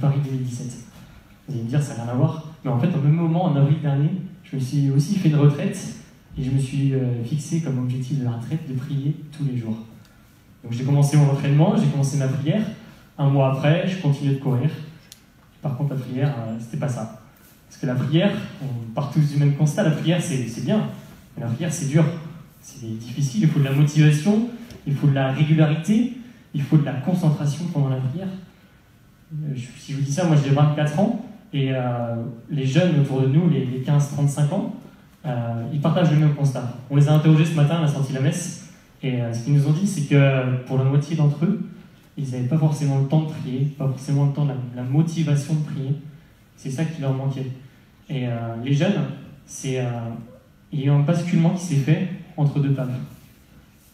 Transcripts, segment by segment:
Paris 2017. Vous allez me dire, ça n'a rien à voir. Mais en fait, au même moment, en avril dernier, je me suis aussi fait une retraite et je me suis fixé comme objectif de la retraite de prier tous les jours. Donc j'ai commencé mon entraînement, j'ai commencé ma prière. Un mois après, je continuais de courir. Par contre, la prière, c'était pas ça. Parce que la prière, on part tous du même constat, la prière c'est bien, mais la prière c'est dur, c'est difficile, il faut de la motivation, il faut de la régularité, il faut de la concentration pendant la prière. Si je vous dis ça, moi j'ai 24 ans, et les jeunes autour de nous, les 15-35 ans, ils partagent le même constat. On les a interrogés ce matin, on a sorti la messe, et ce qu'ils nous ont dit, c'est que pour la moitié d'entre eux, ils n'avaient pas forcément le temps de prier, pas forcément le temps de la motivation de prier. C'est ça qui leur manquait. Et les jeunes, il y a eu un basculement qui s'est fait entre deux papes.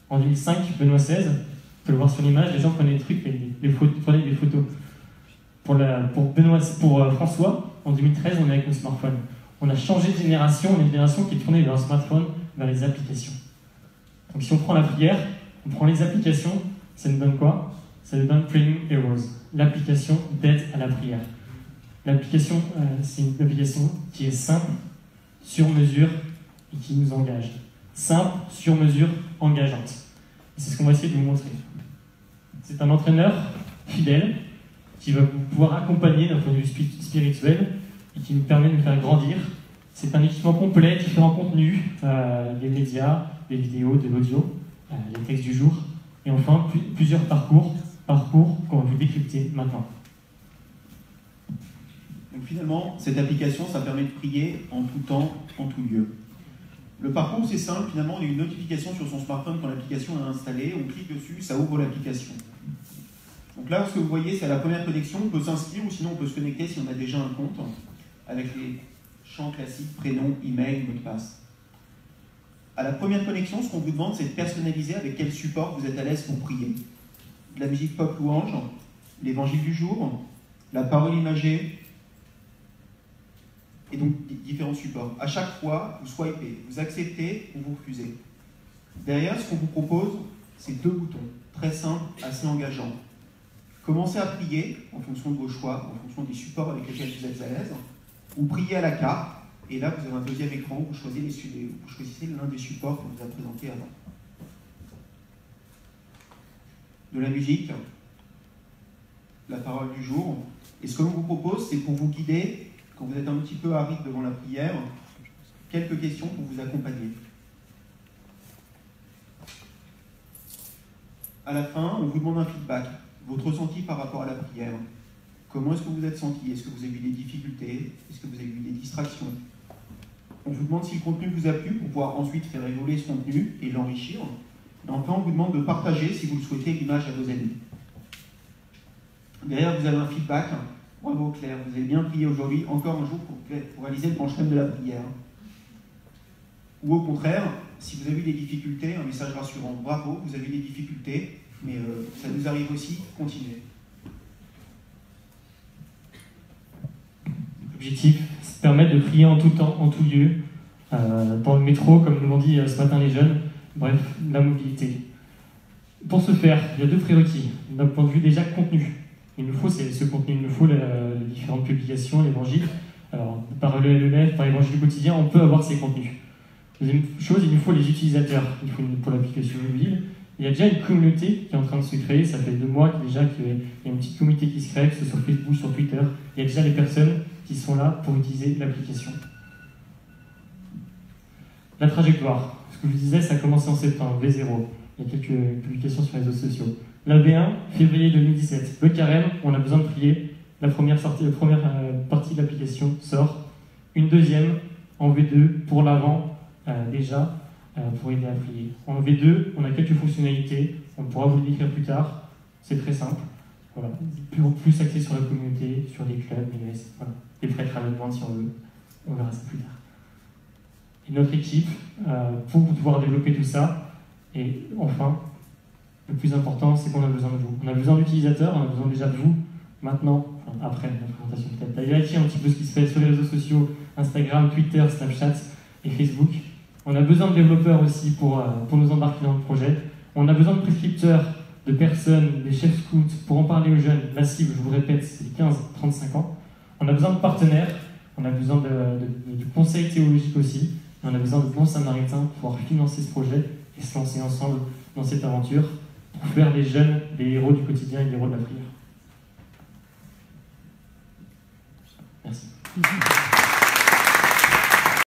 En 2005, Benoît XVI, on peut le voir sur l'image, les gens prenaient des trucs, prenaient des photos. Pour François, en 2013, on est avec le smartphone. On a changé de génération, on est une génération qui est tournée vers le smartphone, vers les applications. Donc si on prend la prière, on prend les applications, ça nous donne quoi? Ça nous donne Praying Heroes, l'application d'aide à la prière. L'application, c'est une application qui est simple, sur mesure et qui nous engage. Simple, sur mesure, engageante. Et c'est ce qu'on va essayer de vous montrer. C'est un entraîneur fidèle qui va pouvoir accompagner d'un point de vue spirituel et qui nous permet de nous faire grandir. C'est un équipement complet, différents contenus, les médias, les vidéos, de l'audio, les textes du jour, et enfin plusieurs parcours qu'on va vous décrypter maintenant. Donc finalement, cette application, ça permet de prier en tout temps, en tout lieu. Le parcours, c'est simple. Finalement, on a une notification sur son smartphone quand l'application est installée. On clique dessus, ça ouvre l'application. Donc là, ce que vous voyez, c'est à la première connexion. On peut s'inscrire ou sinon on peut se connecter si on a déjà un compte avec les champs classiques, prénom, email, mot de passe. À la première connexion, ce qu'on vous demande, c'est de personnaliser avec quel support vous êtes à l'aise pour prier. De la musique pop louange, l'évangile du jour, la parole imagée, et donc différents supports. À chaque fois, vous swipez, vous acceptez ou vous refusez. Derrière, ce qu'on vous propose, c'est deux boutons, très simples, assez engageants. Commencez à prier en fonction de vos choix, en fonction des supports avec lesquels vous êtes à l'aise, ou priez à la carte, et là vous avez un deuxième écran où vous choisissez l'un des supports qu'on vous a présenté avant. De la musique, la parole du jour, et ce que l'on vous propose, c'est pour vous guider, quand vous êtes un petit peu aride devant la prière, quelques questions pour vous accompagner. À la fin, on vous demande un feedback, votre ressenti par rapport à la prière. Comment est-ce que vous êtes senti? Est-ce que vous avez eu des difficultés? Est-ce que vous avez eu des distractions? On vous demande si le contenu vous a plu pour pouvoir ensuite faire évoluer ce contenu et l'enrichir. Et enfin, on vous demande de partager, si vous le souhaitez, l'image à vos amis. Derrière, vous avez un feedback. Bravo Claire, vous avez bien prié aujourd'hui, encore un jour pour réaliser le grand chemin de la prière. Ou au contraire, si vous avez eu des difficultés, un message rassurant, bravo, vous avez eu des difficultés, mais ça nous arrive aussi, continuez. L'objectif, c'est de permettre de prier en tout temps, en tout lieu, dans le métro, comme nous l'ont dit ce matin les jeunes, bref, la mobilité. Pour ce faire, il y a deux prérequis. D'un point de vue déjà contenu. Il nous faut ce contenu, il nous faut les différentes publications, l'évangile. Alors, par le LEF, par l'évangile du quotidien, on peut avoir ces contenus. Deuxième chose, il nous faut les utilisateurs. Il faut pour l'application mobile. Il y a déjà une communauté qui est en train de se créer. Ça fait 2 mois qu'il y a une petite communauté qui se crée, que ce soit sur Facebook, sur Twitter. Il y a déjà les personnes qui sont là pour utiliser l'application. La trajectoire. Ce que je vous disais, ça a commencé en septembre, V0. Il y a quelques publications sur les réseaux sociaux. La V1, février 2017. Le carême, on a besoin de prier. La première partie de l'application sort. Une deuxième en V2 pour l'avant, déjà, pour aider à prier. En V2, on a quelques fonctionnalités. On pourra vous le décrire plus tard. C'est très simple. Voilà. Plus axé sur la communauté, sur les clubs, les messes. Voilà. Les prêtres à la demande si on veut. On verra ça plus tard. Et notre équipe, pour pouvoir développer tout ça, et enfin, le plus important, c'est qu'on a besoin de vous. On a besoin d'utilisateurs, on a besoin déjà de vous, maintenant, enfin, après la présentation peut-être, d'aller vérifier un petit peu ce qui se fait sur les réseaux sociaux, Instagram, Twitter, Snapchat et Facebook. On a besoin de développeurs aussi pour nous embarquer dans le projet. On a besoin de prescripteurs, de personnes, des chefs scouts, pour en parler aux jeunes. La cible, je vous répète, c'est 15-35 ans. On a besoin de partenaires, on a besoin de conseils théologiques aussi, et on a besoin de bons samaritains pour pouvoir financer ce projet et se lancer ensemble dans cette aventure pour faire des jeunes des héros du quotidien et des héros de la prière. Merci.